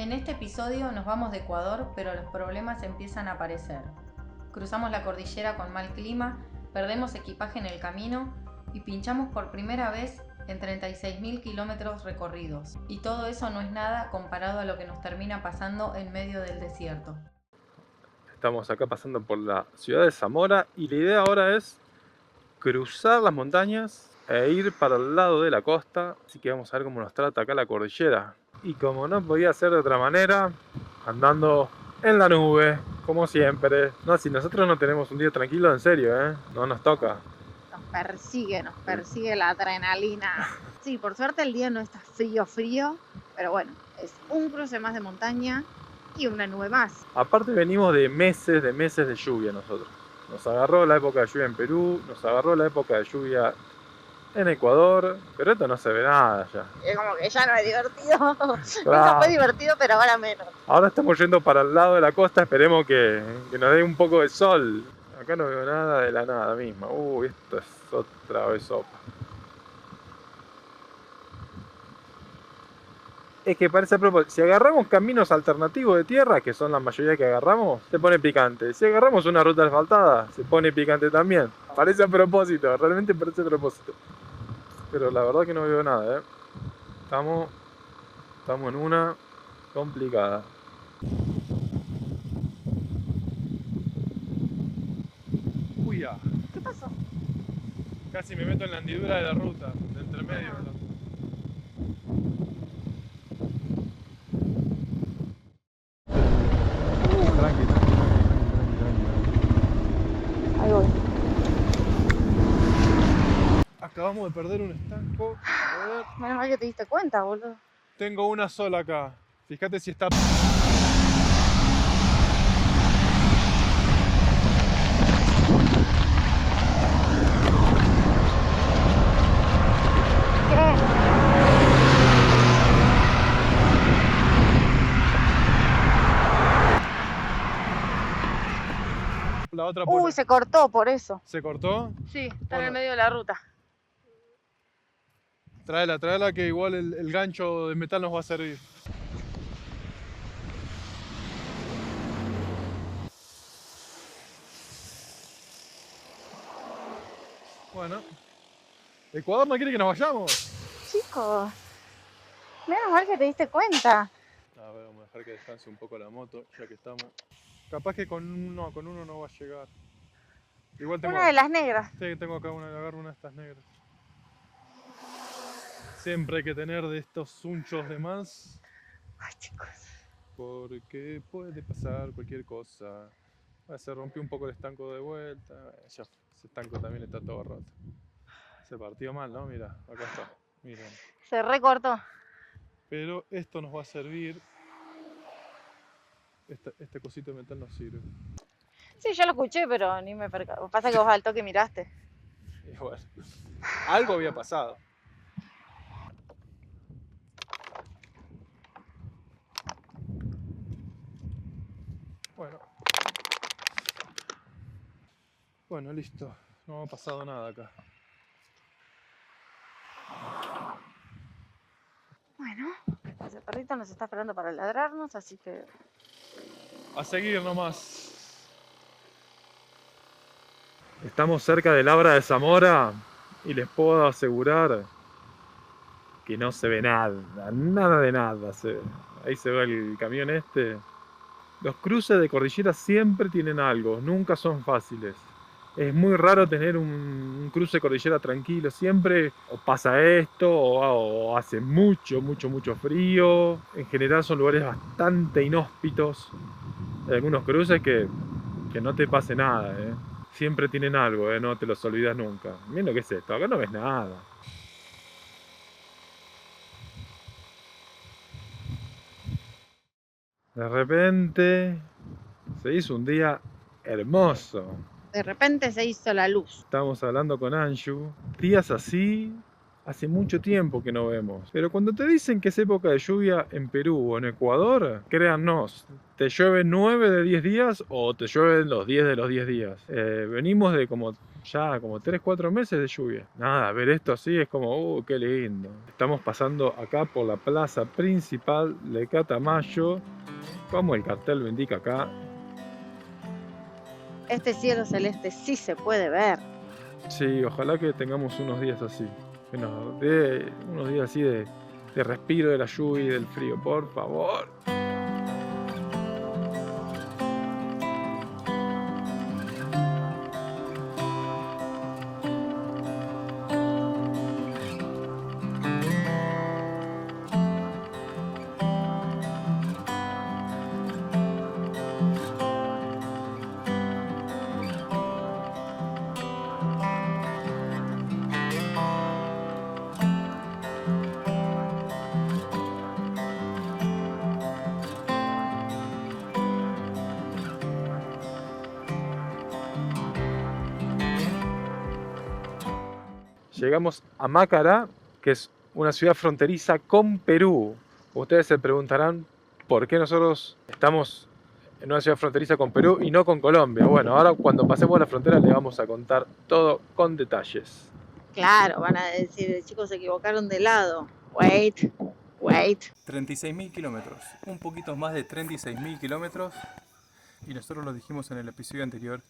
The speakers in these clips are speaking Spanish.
En este episodio nos vamos de Ecuador, pero los problemas empiezan a aparecer. Cruzamos la cordillera con mal clima, perdemos equipaje en el camino y pinchamos por primera vez en 36.000 kilómetros recorridos. Y todo eso no es nada comparado a lo que nos termina pasando en medio del desierto. Estamos acá pasando por la ciudad de Zamora y la idea ahora es cruzar las montañas e ir para el lado de la costa. Así que vamos a ver cómo nos trata acá la cordillera. Y como no podía ser de otra manera, andando en la nube, como siempre. No, si nosotros no tenemos un día tranquilo, en serio, no nos toca. Nos persigue la adrenalina. Sí, por suerte el día no está frío, pero bueno, es un cruce más de montaña y una nube más. Aparte venimos de meses de lluvia nosotros. Nos agarró la época de lluvia en Perú, nos agarró la época de lluvia en Ecuador, pero esto no se ve nada ya. Es como que ya no es divertido. Claro. Nunca fue divertido, pero ahora menos. Ahora estamos yendo para el lado de la costa, esperemos que nos dé un poco de sol. Acá no veo nada de la nada misma. Uy, esto es otra vez sopa. Es que parece a propósito, si agarramos caminos alternativos de tierra, que son la mayoría que agarramos, se pone picante. Si agarramos una ruta asfaltada, se pone picante también. Parece a propósito, realmente parece a propósito. Pero la verdad que no veo nada, Estamos en una complicada. Uy, ya. ¿Qué pasó? Casi me meto en la hendidura de la ruta, de entre medio. Tranqui. Ahí voy. Acabamos de perder un estanco. A ver. Menos mal que te diste cuenta, boludo. Tengo una sola acá. Fíjate si está. La otra Uy, se cortó por eso. ¿Se cortó? Sí, está en el medio de la ruta. Tráela que igual el gancho de metal nos va a servir. Bueno. ¿Ecuador no quiere que nos vayamos? Chicos, menos mal que te diste cuenta. A ver, vamos a dejar que descanse un poco la moto, ya que estamos. Capaz que con uno no va a llegar. Igual tengo. Una de las negras. Sí, tengo acá agarro una de estas negras. Siempre hay que tener de estos unchos de más. Ay, chicos. Porque puede pasar cualquier cosa. Se rompió un poco el estanco de vuelta. Ya, ese estanco también está todo roto. Se partió mal, ¿no? Mira, acá está. Miren. Se recortó. Pero esto nos va a servir. Este cosito de metal nos sirve. Sí, yo lo escuché, pero ni me percató. Pasa que vos al toque miraste. Y bueno, algo había pasado. Bueno, listo. No ha pasado nada acá. Bueno, ese perrito nos está esperando para ladrarnos, así que... A seguir nomás. Estamos cerca del Abra de Zamora y les puedo asegurar que no se ve nada, nada de nada se ve. Ahí se ve el camión este. Los cruces de cordillera siempre tienen algo, nunca son fáciles. Es muy raro tener un cruce de cordillera tranquilo, siempre o pasa esto o hace mucho frío. En general son lugares bastante inhóspitos. Hay algunos cruces que no te pase nada, Siempre tienen algo, no te los olvidas nunca. Miren lo que es esto, acá no ves nada. De repente se hizo un día hermoso. De repente se hizo la luz. Estábamos hablando con Anshu. Días así hace mucho tiempo que no vemos. Pero cuando te dicen que es época de lluvia en Perú o en Ecuador, créannos, te llueve 9 de 10 días o te llueven los 10 de los 10 días. Venimos de como ya como 3-4 meses de lluvia. Nada, ver esto así es como, qué lindo. Estamos pasando acá por la plaza principal de Catamayo, como el cartel lo indica acá. Este cielo celeste sí se puede ver. Sí, ojalá que tengamos unos días así, que nos dé unos días así de respiro de la lluvia y del frío, por favor. Llegamos a Mácara, que es una ciudad fronteriza con Perú. Ustedes se preguntarán por qué nosotros estamos en una ciudad fronteriza con Perú y no con Colombia. Bueno, ahora cuando pasemos la frontera les vamos a contar todo con detalles. Claro, van a decir, chicos, se equivocaron de lado. Wait. 36.000 kilómetros, un poquito más de 36.000 kilómetros. Y nosotros lo dijimos en el episodio anterior,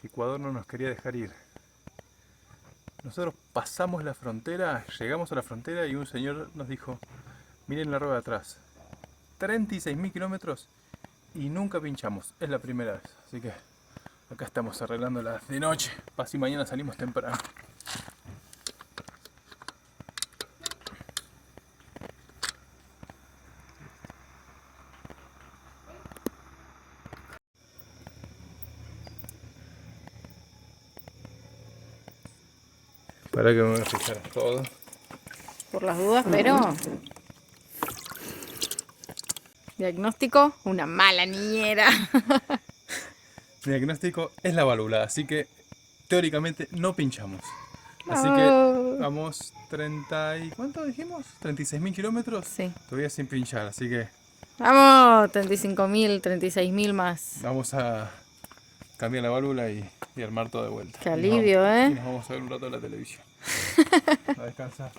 que Ecuador no nos quería dejar ir. Nosotros pasamos la frontera, llegamos a la frontera y un señor nos dijo, miren la rueda de atrás, 36.000 kilómetros y nunca pinchamos, es la primera vez. Así que acá estamos arreglándola de noche, así mañana salimos temprano. Para que me voy a fijar todo. Por las dudas, pero... Diagnóstico, una mala niñera. Mi diagnóstico es la válvula, así que teóricamente no pinchamos. Así que vamos 30 y... ¿cuánto dijimos? 36.000 kilómetros. Sí. Todavía sin pinchar, así que Vamos, 35.000, 36.000 más. vamos a cambiar la válvula y armar todo de vuelta. Qué alivio, Y nos vamos a ver un rato en la televisión. A descansar.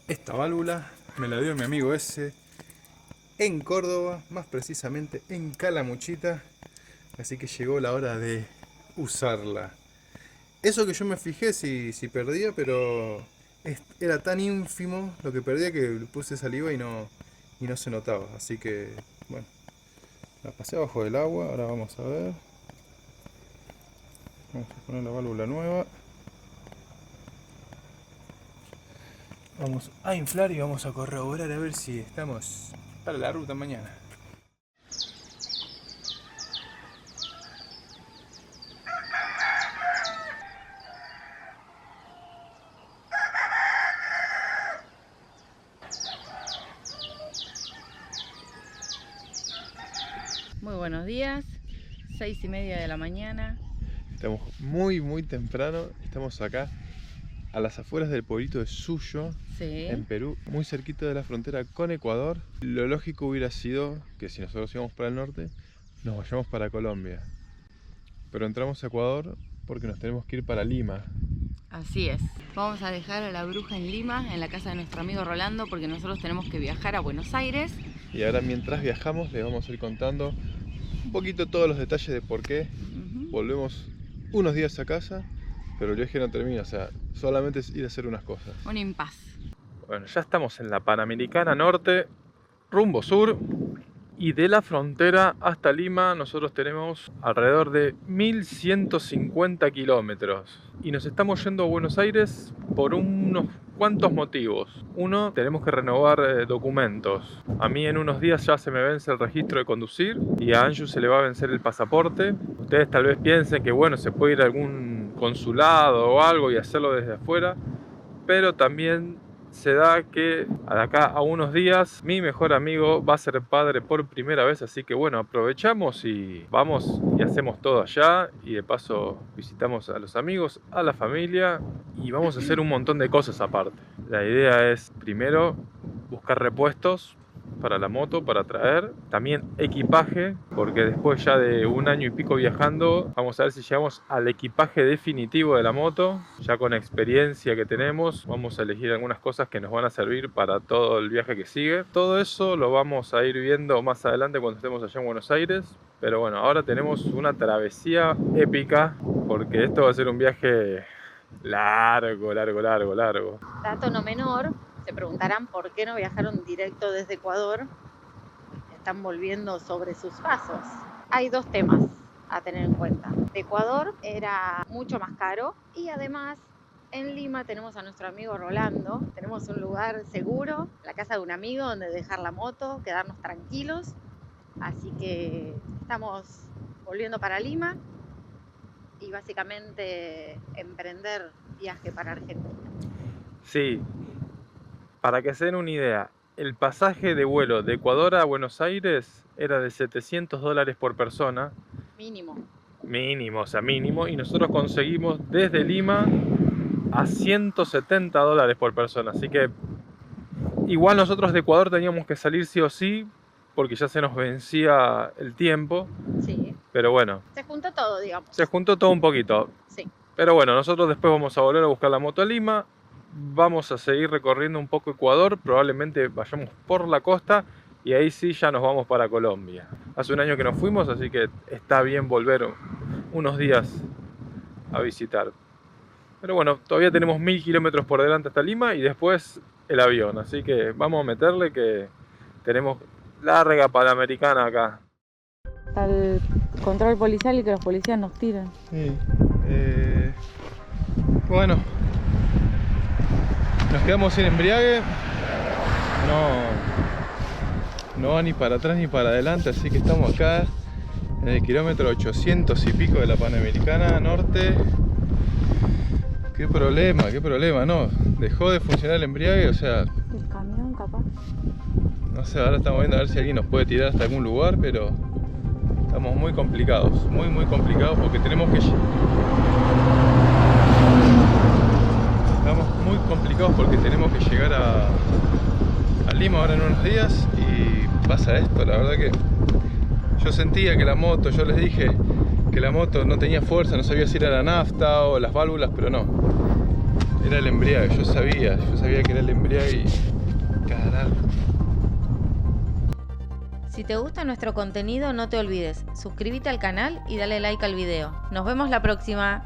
Esta válvula me la dio mi amigo ese en Córdoba, más precisamente en Calamuchita. Así que llegó la hora de usarla. Eso que yo me fijé si perdía, pero era tan ínfimo lo que perdía que le puse saliva y no se notaba. Así que, bueno, la pasé abajo del agua. Ahora vamos a ver. Vamos a poner la válvula nueva. Vamos a inflar y vamos a corroborar a ver si estamos para la ruta mañana. Muy buenos días, 6:30 de la mañana. Estamos muy temprano, estamos acá a las afueras del pueblito de Suyo, Sí. en Perú, muy cerquita de la frontera con Ecuador. Lo lógico hubiera sido que si nosotros íbamos para el norte, nos vayamos para Colombia. Pero entramos a Ecuador porque nos tenemos que ir para Lima. Así es. Vamos a dejar a la bruja en Lima, en la casa de nuestro amigo Rolando, porque nosotros tenemos que viajar a Buenos Aires. Y ahora mientras viajamos les vamos a ir contando un poquito todos los detalles de por qué volvemos unos días a casa, pero el viaje no termina, o sea, solamente es ir a hacer unas cosas. Un impas. Bueno, ya estamos en la Panamericana Norte, rumbo sur, y de la frontera hasta Lima nosotros tenemos alrededor de 1150 kilómetros. Y nos estamos yendo a Buenos Aires por unos cuantos motivos. Uno, tenemos que renovar documentos. A mí en unos días ya se me vence el registro de conducir y a Anju se le va a vencer el pasaporte. Ustedes tal vez piensen que bueno, se puede ir a algún consulado o algo y hacerlo desde afuera, pero también se da que de acá a unos días mi mejor amigo va a ser padre por primera vez, así que bueno, aprovechamos y vamos y hacemos todo allá y de paso visitamos a los amigos, a la familia y vamos a hacer un montón de cosas aparte. La idea es primero buscar repuestos para la moto, para traer. También equipaje, porque después ya de 1 año y pico viajando, vamos a ver si llegamos al equipaje definitivo de la moto. Ya con experiencia que tenemos, vamos a elegir algunas cosas que nos van a servir para todo el viaje que sigue. Todo eso lo vamos a ir viendo más adelante cuando estemos allá en Buenos Aires. Pero bueno, ahora tenemos una travesía épica, porque esto va a ser un viaje largo. Dato no menor, se preguntarán por qué no viajaron directo desde Ecuador. Están volviendo sobre sus pasos. Hay 2 temas a tener en cuenta. De Ecuador era mucho más caro y además en Lima tenemos a nuestro amigo Rolando. Tenemos un lugar seguro, la casa de un amigo donde dejar la moto, quedarnos tranquilos. Así que estamos volviendo para Lima y básicamente emprender viaje para Argentina. Sí, para que se den una idea, el pasaje de vuelo de Ecuador a Buenos Aires era de $700 por persona. Mínimo. Mínimo. Y nosotros conseguimos desde Lima a $170 por persona. Así que igual nosotros de Ecuador teníamos que salir sí o sí, porque ya se nos vencía el tiempo. Sí. Pero bueno, Se juntó todo, digamos. se juntó todo un poquito. Sí. Pero bueno, nosotros después vamos a volver a buscar la moto a Lima. Vamos a seguir recorriendo un poco Ecuador. Probablemente vayamos por la costa. Y ahí sí ya nos vamos para Colombia. Hace 1 año que nos fuimos, así que está bien volver unos días a visitar. Pero bueno, todavía tenemos 1000 kilómetros por delante hasta Lima y después el avión. Así que vamos a meterle que tenemos larga panamericana acá. Al control policial y que los policías nos tiran. Sí. Bueno, nos quedamos sin embriague. No va ni para atrás ni para adelante, así que estamos acá en el kilómetro 800 y pico de la Panamericana Norte. Qué problema, no, dejó de funcionar el embriague, o sea, El camión, capaz. no sé, ahora estamos viendo a ver si alguien nos puede tirar hasta algún lugar, pero estamos muy complicados, muy complicados porque tenemos que... Estamos muy complicados porque tenemos que llegar a Lima ahora en unos días y pasa esto, la verdad que yo sentía que la moto, yo les dije que la moto no tenía fuerza, no sabía si era la nafta o las válvulas, pero no, era el embriague, yo sabía que era el embriague y carajo. Si te gusta nuestro contenido, no te olvides, suscríbete al canal y dale like al video. Nos vemos la próxima.